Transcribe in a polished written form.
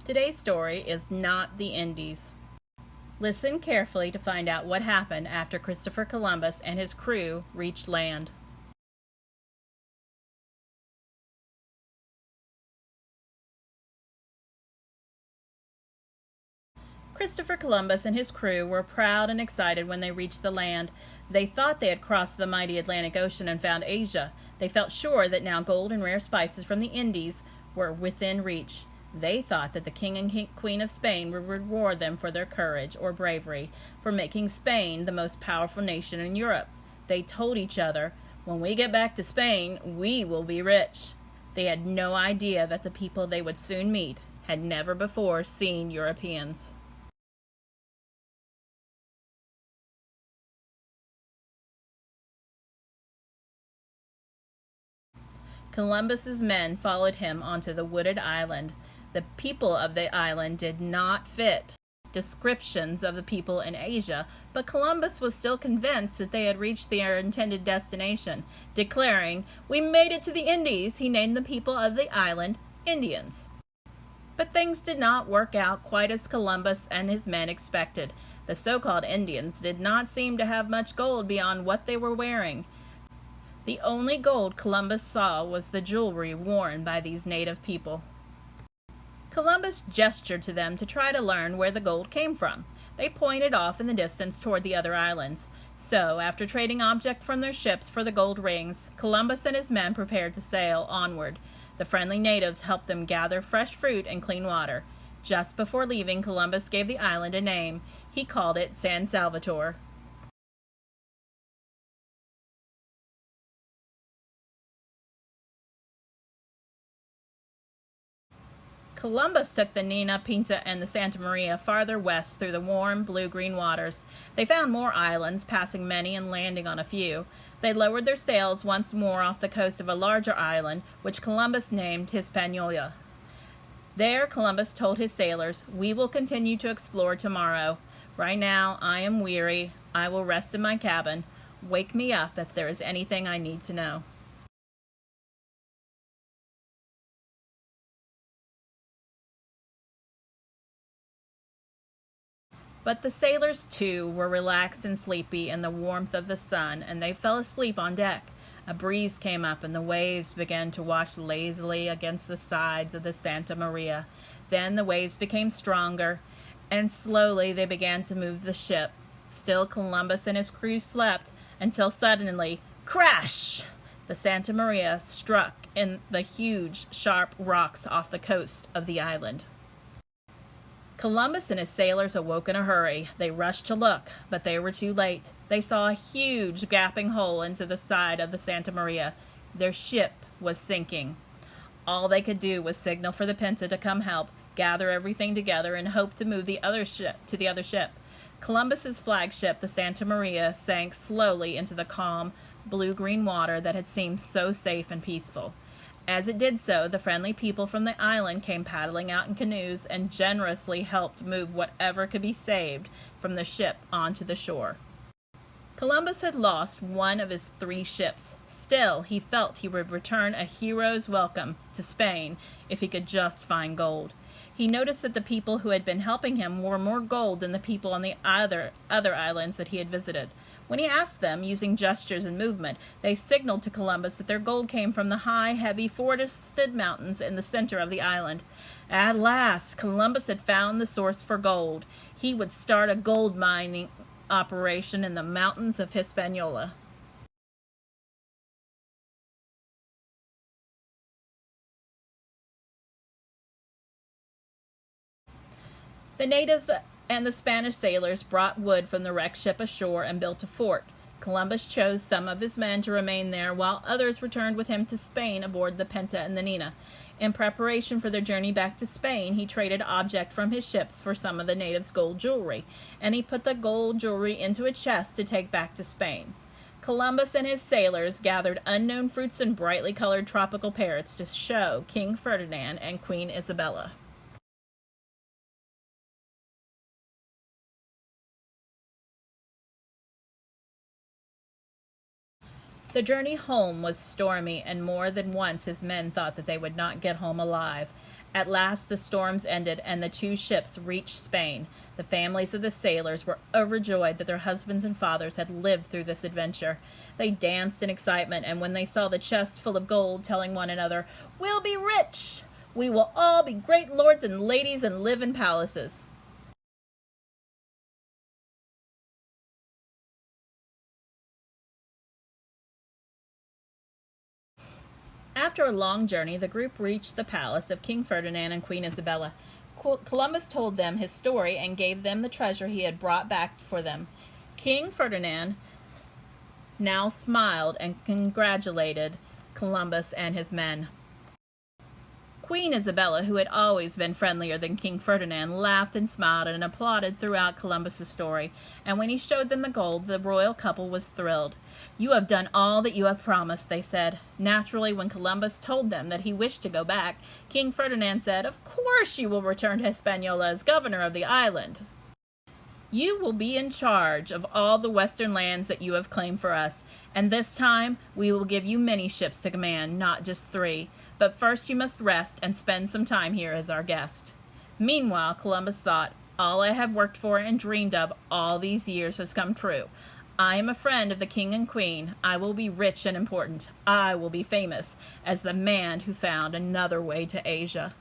Today's story is not the Indies. Listen carefully to find out what happened after Christopher Columbus and his crew reached land. Christopher Columbus and his crew were proud and excited when they reached the land. They thought they had crossed the mighty Atlantic Ocean and found Asia. They felt sure that now gold and rare spices from the Indies were within reach. They thought that the King and Queen of Spain would reward them for their courage or bravery, for making Spain the most powerful nation in Europe. They told each other, "When we get back to Spain, we will be rich." They had no idea that the people they would soon meet had never before seen Europeans. Columbus's men followed him onto the wooded island. The people of the island did not fit descriptions of the people in Asia, but Columbus was still convinced that they had reached their intended destination. Declaring, "We made it to the Indies," he named the people of the island Indians. But things did not work out quite as Columbus and his men expected. The so-called Indians did not seem to have much gold beyond what they were wearing. The only gold Columbus saw was the jewelry worn by these native people. Columbus gestured to them to try to learn where the gold came from. They pointed off in the distance toward the other islands. So, after trading objects from their ships for the gold rings, Columbus and his men prepared to sail onward. The friendly natives helped them gather fresh fruit and clean water. Just before leaving, Columbus gave the island a name. He called it San Salvador. Columbus took the Nina, Pinta, and the Santa Maria farther west through the warm, blue-green waters. They found more islands, passing many and landing on a few. They lowered their sails once more off the coast of a larger island, which Columbus named Hispaniola. There, Columbus told his sailors, "We will continue to explore tomorrow. Right now, I am weary. I will rest in my cabin. Wake me up if there is anything I need to know." But the sailors, too, were relaxed and sleepy in the warmth of the sun, and they fell asleep on deck. A breeze came up, and the waves began to wash lazily against the sides of the Santa Maria. Then the waves became stronger, and slowly they began to move the ship. Still Columbus and his crew slept, until suddenly, crash! The Santa Maria struck in the huge, sharp rocks off the coast of the island. Columbus and his sailors awoke in a hurry. They rushed to look, but they were too late. They saw a huge gaping hole into the side of the Santa Maria. Their ship was sinking. All they could do was signal for the Pinta to come help, gather everything together, and hope to move the other ship to the other ship. Columbus's flagship, the Santa Maria, sank slowly into the calm, blue-green water that had seemed so safe and peaceful. As it did so, the friendly people from the island came paddling out in canoes and generously helped move whatever could be saved from the ship onto the shore. Columbus had lost one of his 3 ships. Still, he felt he would return a hero's welcome to Spain if he could just find gold. He noticed that the people who had been helping him wore more gold than the people on the other islands that he had visited. When he asked them, using gestures and movement, they signaled to Columbus that their gold came from the high, heavy, forested mountains in the center of the island. At last, Columbus had found the source for gold. He would start a gold mining operation in the mountains of Hispaniola. The natives and the Spanish sailors brought wood from the wrecked ship ashore and built a fort. Columbus chose some of his men to remain there, while others returned with him to Spain aboard the Pinta and the Nina. In preparation for their journey back to Spain, he traded objects from his ships for some of the natives' gold jewelry, and he put the gold jewelry into a chest to take back to Spain. Columbus and his sailors gathered unknown fruits and brightly colored tropical parrots to show King Ferdinand and Queen Isabella. The journey home was stormy, and more than once his men thought that they would not get home alive. At last the storms ended, and the two ships reached Spain. The families of the sailors were overjoyed that their husbands and fathers had lived through this adventure. They danced in excitement, and when they saw the chest full of gold, telling one another, "We'll be rich! We will all be great lords and ladies and live in palaces." After a long journey, the group reached the palace of King Ferdinand and Queen Isabella. Columbus told them his story and gave them the treasure he had brought back for them. King Ferdinand now smiled and congratulated Columbus and his men. Queen Isabella, who had always been friendlier than King Ferdinand, laughed and smiled and applauded throughout Columbus's story, and when he showed them the gold, the royal couple was thrilled. "You have done all that you have promised," they said. Naturally, when Columbus told them that he wished to go back, King Ferdinand said, "Of course you will return to Hispaniola as governor of the island. You will be in charge of all the western lands that you have claimed for us, and this time we will give you many ships to command, not just 3. But first you must rest and spend some time here as our guest." Meanwhile, Columbus thought, "All I have worked for and dreamed of all these years has come true. I am a friend of the king and queen. I will be rich and important. I will be famous as the man who found another way to Asia."